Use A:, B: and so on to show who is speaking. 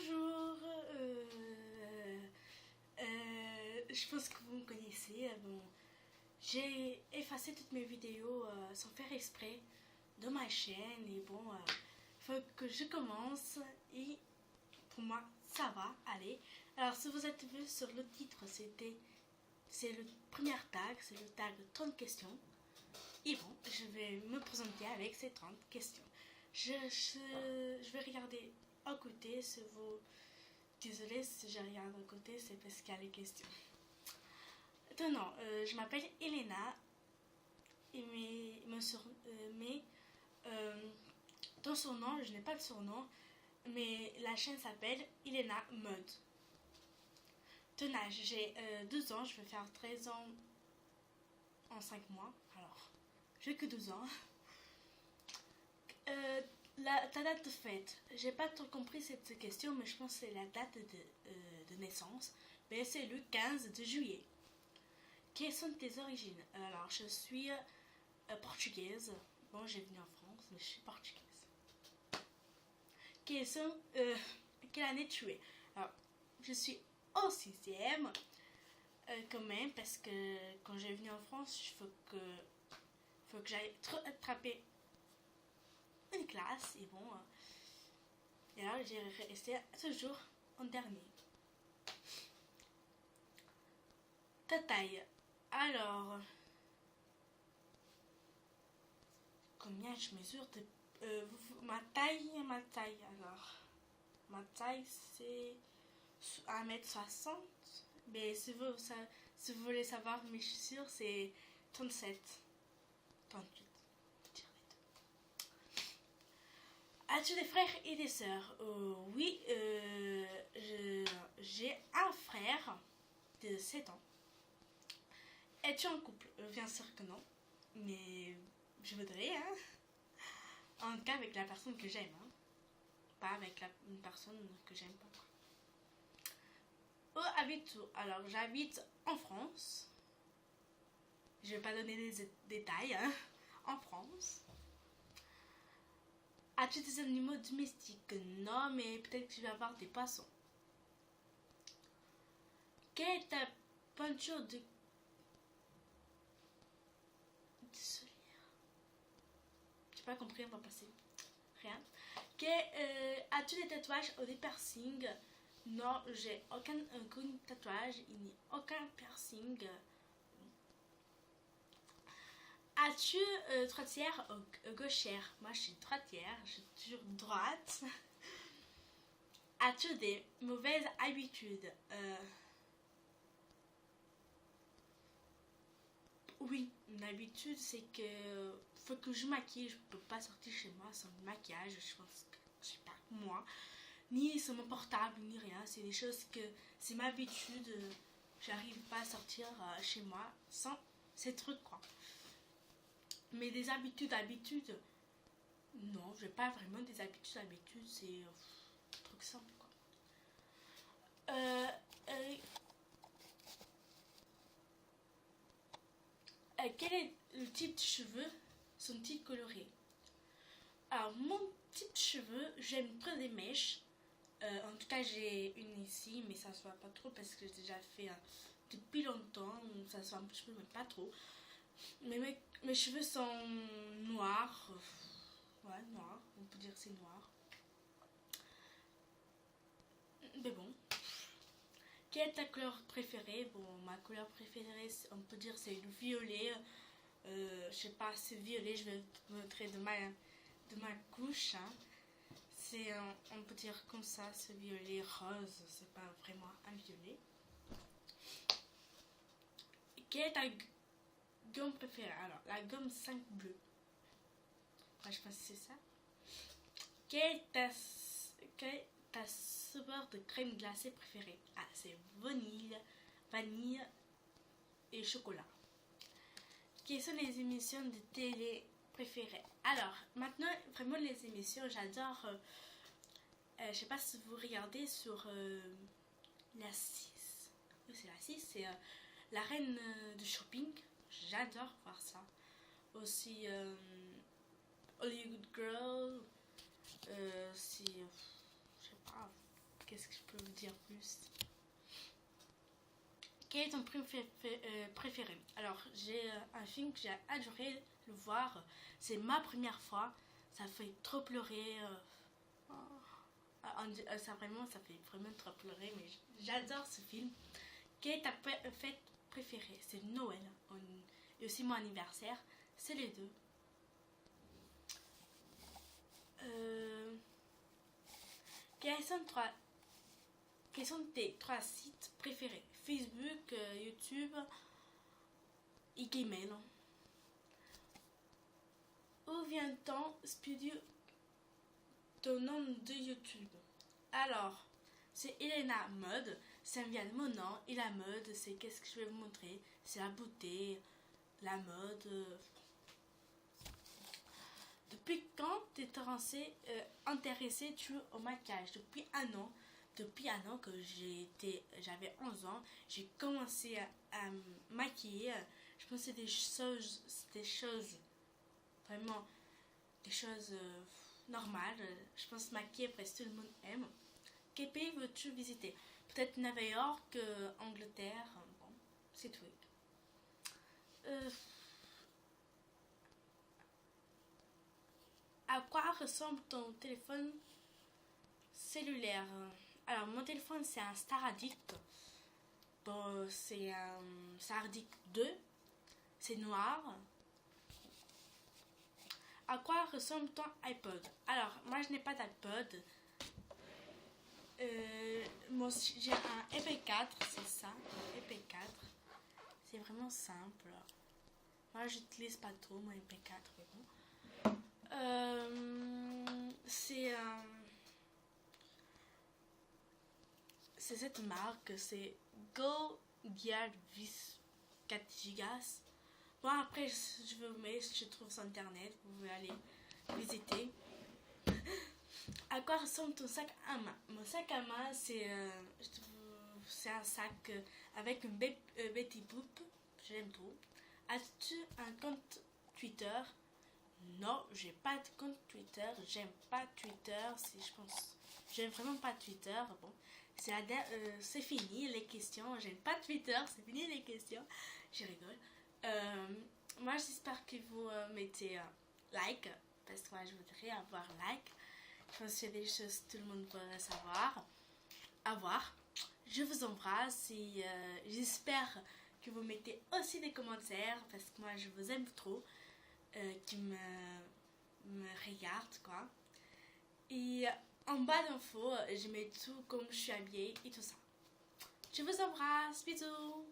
A: Bonjour, je pense que vous me connaissez. Bon, j'ai effacé toutes mes vidéos sans faire exprès de ma chaîne et bon, faut que je commence et pour moi ça va aller. Alors si vous êtes vu sur le titre, c'est le premier tag, c'est le tag 30 questions. Et bon, je vais me présenter avec ces 30 questions. Je vais regarder à côté si vous... Désolée si je regarde à côté, c'est parce qu'il y a les questions. Maintenant, je m'appelle Elena et ton surnom, je n'ai pas de surnom, mais la chaîne s'appelle Elena Mode. Ton âge, j'ai 12 ans, je vais faire 13 ans en 5 mois, alors j'ai que 12 ans. Ta date de fête, j'ai pas trop compris cette question, mais je pense que c'est la date de naissance. Mais c'est le 15 de juillet. Quelles sont tes origines? Alors, je suis portugaise. Bon, j'ai venu en France, mais je suis portugaise. Quelle année tu es? Alors, je suis au 6e, quand même, parce que quand j'ai venu en France, il faut que j'aille attraper une classe et bon, et là j'ai resté toujours en dernier. Ta taille, alors combien je mesure ma taille, alors ma taille c'est 1m60, mais si vous voulez savoir mes chaussures c'est 37, 38. As-tu des frères et des sœurs? Oui, j'ai un frère de 7 ans. Es-tu en couple? Bien sûr que non, mais je voudrais, hein. En tout cas avec la personne que j'aime, hein. Pas avec une personne que j'aime pas. Où habites-tu? Alors j'habite en France. Je vais pas donner des détails, hein. En France. As-tu des animaux domestiques? Non, mais peut-être que tu vas avoir des poissons. Quelle est ta peinture de solière? J'ai pas compris, on va passer. Rien. As-tu des tatouages ou des piercings? Non, j'ai aucun tatouage, il n'y a aucun piercing. As-tu droitière ou gauchère? Moi, je suis droitière, je suis toujours droite. As-tu des mauvaises habitudes? Oui, une habitude, c'est que faut que je maquille. Je peux pas sortir chez moi sans maquillage. Je pense que je sais pas moi, ni sur mon portable, ni rien. C'est des choses que c'est ma habitude. J'arrive pas à sortir chez moi sans ces trucs quoi. Mais des habitudes, non, j'ai pas vraiment des habitudes, c'est un truc simple quoi. Quel est le type de cheveux? Sont-ils colorés? Alors, mon type de cheveux, j'aime prendre des mèches. En tout cas, j'ai une ici, mais ça se voit pas trop parce que j'ai déjà fait depuis longtemps. Ça se voit un petit peu, mais pas trop. Mais mes cheveux sont noirs. Ouais, noirs. On peut dire que c'est noir. Mais bon. Quelle est ta couleur préférée? Bon, ma couleur préférée, on peut dire c'est le violet. Je sais pas, c'est violet, je vais te montrer de ma couche. Hein. C'est, on peut dire comme ça, ce violet rose, c'est pas vraiment un violet. Quelle est ta gomme préférée? Alors, la gomme 5 bleue. Ouais, je pense que c'est ça. Quelle est ta saveur de crème glacée préférée? Ah, c'est vanille et chocolat. Quelles sont les émissions de télé préférées? Alors, maintenant, vraiment les émissions, j'adore. Je sais pas si vous regardez sur la 6. Oui, c'est la 6, c'est la reine du shopping. J'adore voir ça. Aussi, Hollywood Girl. Je sais pas. qu'est-ce que je peux vous dire plus? Quel est ton film préféré? Alors, j'ai un film que j'ai adoré le voir. C'est ma première fois. Ça fait trop pleurer. Ça fait vraiment trop pleurer. Mais j'adore ce film. Quelle est ta fête préférée? C'est Noël. Et aussi mon anniversaire. C'est les deux. Quels sont tes 3 sites préférés? Facebook, YouTube et Gmail. Où vient ton nom de YouTube? Alors, c'est Elena Mode. Ça vient de mon nom. Et la mode, c'est qu'est-ce que je vais vous montrer? C'est la beauté, la mode. Depuis quand t'es intéressé au maquillage? Depuis un an. Depuis un an que j'avais 11 ans, j'ai commencé à me maquiller. Je pense que c'est des choses vraiment, des choses normales. Je pense maquiller presque tout le monde aime. Quel pays veux-tu visiter? Peut-être New York, Angleterre, bon, c'est tout. À quoi ressemble ton téléphone cellulaire? Alors, mon téléphone, c'est un Star Addict. Bon, c'est un Star Addict 2. C'est noir. À quoi ressemble ton iPod? Alors, moi, je n'ai pas d'iPod. J'ai un MP4, c'est ça, un MP4. C'est vraiment simple. Moi, j'utilise pas trop mon MP4, mais bon. C'est cette marque, c'est Go Gear Vis 4 Go. Bon, après, je vous mets, je trouve sur internet, vous pouvez aller visiter. À quoi ressemble ton sac à main? Mon sac à main, c'est un sac avec une Betty Boop. J'aime trop. As-tu un compte Twitter? Non, j'ai pas de compte Twitter. J'aime pas Twitter. J'aime vraiment pas Twitter. Bon, c'est fini les questions. J'aime pas Twitter. C'est fini les questions. Je rigole. Moi, j'espère que vous mettez like, parce que moi, je voudrais avoir like. Je pense que c'est des choses que tout le monde pourrait avoir. Je vous embrasse et j'espère que vous mettez aussi des commentaires, parce que moi, je vous aime trop, qui me regardent, quoi. Et en bas d'infos, je mets tout comme je suis habillée et tout ça. Je vous embrasse, bisous!